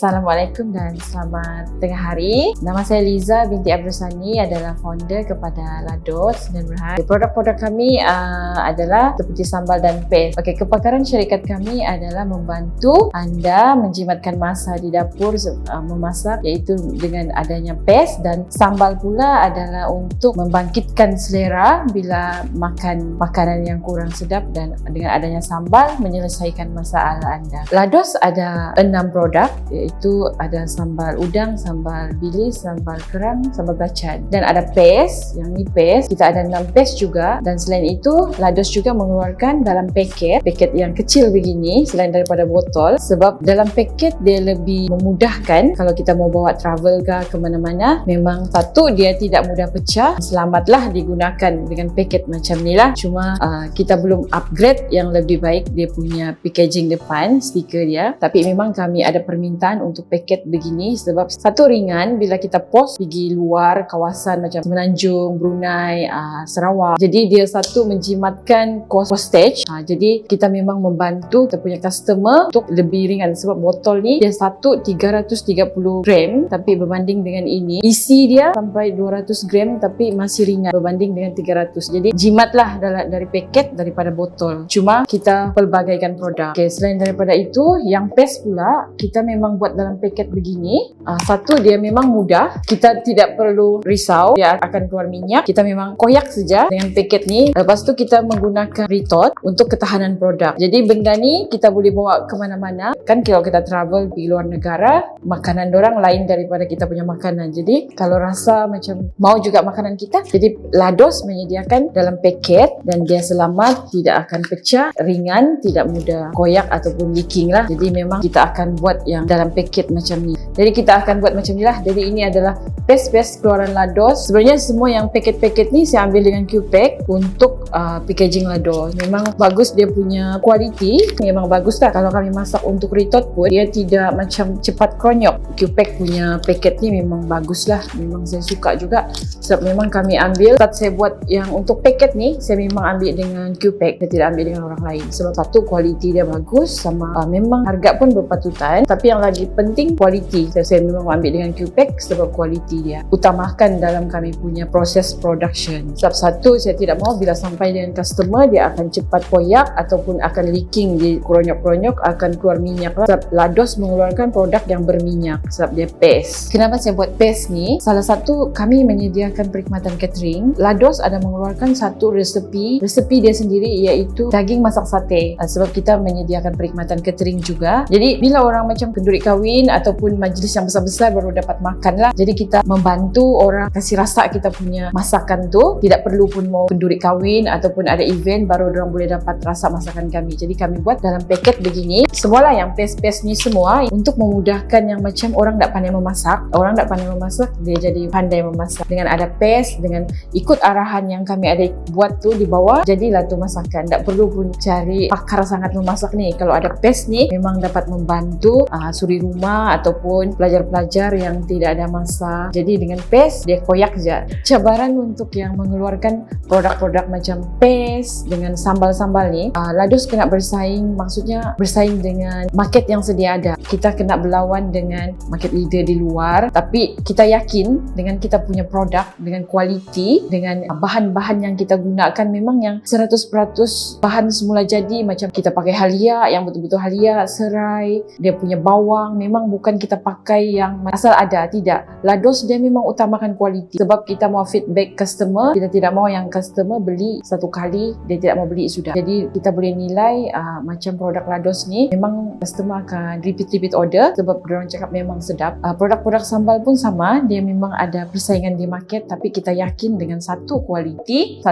Assalamualaikum dan selamat tengah hari. Nama saya Liza binti Abdul Sani, adalah founder kepada Lados dan Berhad. Produk-produk kami adalah seperti sambal dan paste. Okey, kepakaran syarikat kami adalah membantu anda menjimatkan masa di dapur memasak, iaitu dengan adanya paste, dan sambal pula adalah untuk membangkitkan selera bila makan makanan yang kurang sedap, dan dengan adanya sambal menyelesaikan masalah anda. Lados ada 6 produk, iaitu ada sambal udang, sambal bilis, sambal kerang, sambal belacan, dan ada paste. Yang ni paste, kita ada 6 paste juga. Dan selain itu, Lados juga mengeluarkan dalam paket yang kecil begini selain daripada botol, sebab dalam paket dia lebih memudahkan kalau kita mau bawa travel ke mana-mana. Memang satu, dia tidak mudah pecah, selamatlah digunakan dengan paket macam ni lah. Cuma kita belum upgrade yang lebih baik dia punya packaging depan, stiker dia. Tapi memang kami ada permintaan untuk paket begini sebab satu, ringan bila kita post pergi luar kawasan macam Semenanjung, Brunei, Sarawak. Jadi dia satu menjimatkan postage. Jadi kita memang membantu kita punya customer untuk lebih ringan, sebab botol ni dia satu 330 gram, tapi berbanding dengan ini isi dia sampai 200 gram tapi masih ringan berbanding dengan 300. Jadi jimatlah dari paket daripada botol. Cuma kita pelbagaikan produk. Okay, selain daripada itu, yang paste pula kita memang buat dalam paket begini. Satu, dia memang mudah, kita tidak perlu risau dia akan keluar minyak. Kita memang koyak saja dengan paket ni. Lepas tu kita menggunakan retort untuk ketahanan produk. Jadi benda ni kita boleh bawa ke mana-mana. Kan kalau kita travel pergi luar negara, makanan dorang lain daripada kita punya makanan. Jadi kalau rasa macam mau juga makanan kita, jadi Lados menyediakan dalam paket dan dia selamat, tidak akan pecah, ringan, tidak mudah koyak ataupun leaking lah. Jadi memang kita akan buat yang dalam paket macam ni. Jadi kita akan buat macam ni lah. Jadi ini adalah paste keluaran Lados. Sebenarnya semua yang paket-paket ni saya ambil dengan Q-Pack untuk packaging Lados. Memang bagus dia punya kualiti. Memang bagus lah. Kalau kami masak untuk retort pun dia tidak macam cepat kronyok. Q-Pack punya paket ni memang bagus lah. Memang saya suka juga. Sebab memang kami ambil, saat saya buat yang untuk paket ni, saya memang ambil dengan Q-Pack. Saya tidak ambil dengan orang lain. Sebab satu, kualiti dia bagus, sama memang harga pun berpatutan. Tapi yang lagi penting kualiti. Saya memang ambil dengan Q-Pack sebab kualiti dia utamakan dalam kami punya proses production. Sebab satu, saya tidak mahu bila sampai dengan customer dia akan cepat koyak ataupun akan leaking, di kronyok-kronyok akan keluar minyak lah. Sebab Lados mengeluarkan produk yang berminyak sebab dia paste. Kenapa saya buat paste ni? Salah satu, kami menyediakan perkhidmatan catering. Lados ada mengeluarkan satu resepi dia sendiri, iaitu daging masak sate. Sebab kita menyediakan perkhidmatan catering juga. Jadi bila orang macam kenduri kahwin ataupun majlis yang besar-besar baru dapat makan lah. Jadi kita membantu orang kasih rasa kita punya masakan tu. Tidak perlu pun mau kenduri kahwin ataupun ada event baru orang boleh dapat rasa masakan kami. Jadi kami buat dalam paket begini. Semualah yang paste ni semua untuk memudahkan yang macam orang tak pandai memasak. Orang tak pandai memasak, dia jadi pandai memasak. Dengan ada paste, dengan ikut arahan yang kami ada buat tu di bawah, jadilah tu masakan. Tak perlu pun cari pakar sangat memasak ni. Kalau ada paste ni memang dapat membantu suri rumah ataupun pelajar-pelajar yang tidak ada masa. Jadi dengan paste dia koyak je. Cabaran untuk yang mengeluarkan produk-produk macam paste dengan sambal-sambal ni, Lados kena bersaing, maksudnya bersaing dengan market yang sedia ada. Kita kena berlawan dengan market leader di luar, tapi kita yakin dengan kita punya produk, dengan kualiti, dengan bahan-bahan yang kita gunakan memang yang 100% bahan semula jadi. Macam kita pakai halia yang betul-betul halia, serai, dia punya bawang, memang bukan kita pakai yang asal ada, tidak. Lados dia memang utamakan kualiti sebab kita mau feedback customer. Kita tidak mau yang customer beli satu kali dia tidak mau beli sudah. Jadi kita boleh nilai macam produk Lados ni memang customer akan repeat order sebab orang cakap memang sedap. Produk-produk sambal pun sama, dia memang ada persaingan di market, tapi kita yakin dengan satu kualiti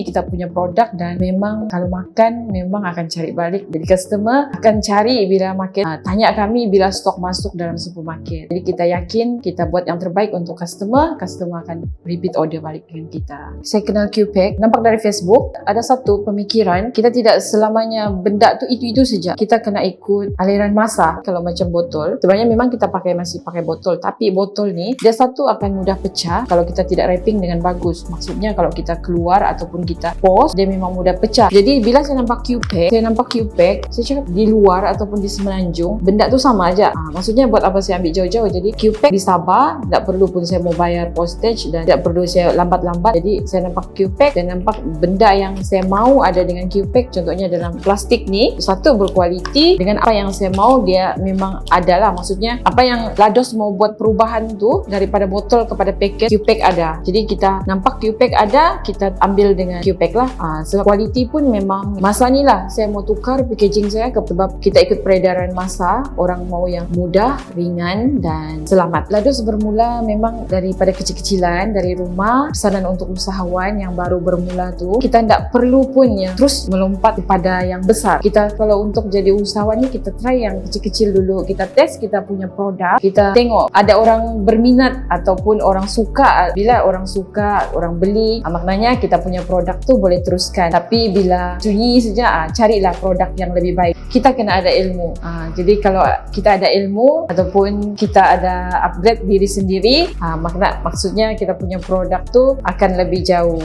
kita punya produk, dan memang kalau makan memang akan cari balik. Jadi customer akan cari bila market tanya kami bila stok masuk dalam supermarket. Jadi kita yakin kita buat yang terbaik untuk customer akan repeat order balik dengan kita. Saya kenal Q-Pack, nampak dari Facebook. Ada satu pemikiran, kita tidak selamanya benda tu itu saja. Kita kena ikut aliran masa. Kalau macam botol, sebenarnya memang kita masih pakai botol, tapi botol ni dia satu akan mudah pecah kalau kita tidak wrapping dengan bagus. Maksudnya kalau kita keluar ataupun kita post, dia memang mudah pecah. Jadi bila saya nampak Q-Pack, saya cakap di luar ataupun di Semenanjung, benda tu sama aja. Maksudnya buat apa saya ambil jauh-jauh? Jadi QPack di Sabah, tak perlu pun saya mau bayar postage dan tak perlu saya lambat-lambat. Jadi saya nampak QPack dan nampak benda yang saya mau ada dengan QPack. Contohnya dalam plastik ni, satu berkualiti dengan apa yang saya mau, dia memang ada lah. Maksudnya apa yang Lados mau buat perubahan tu daripada botol kepada paket, QPack ada. Jadi kita nampak QPack ada, kita ambil dengan QPack lah. Sebab kualiti pun memang masa ni lah saya mau tukar packaging saya sebab kita ikut peredaran masa, orang mau yang mudah, ringan dan selamat. Lados bermula memang daripada kecil-kecilan, dari rumah. Pesanan untuk usahawan yang baru bermula tu, kita tak perlu pun yang terus melompat kepada yang besar. Kita kalau untuk jadi usahawan ni, kita try yang kecil-kecil dulu. Kita test kita punya produk, kita tengok ada orang berminat ataupun orang suka. Bila orang suka, orang beli, maknanya kita punya produk tu boleh teruskan. Tapi bila sunyi saja, carilah produk yang lebih baik. Kita kena ada ilmu. Jadi kalau kita ada ilmu ataupun kita ada upgrade diri sendiri, maksudnya kita punya produk tu akan lebih jauh.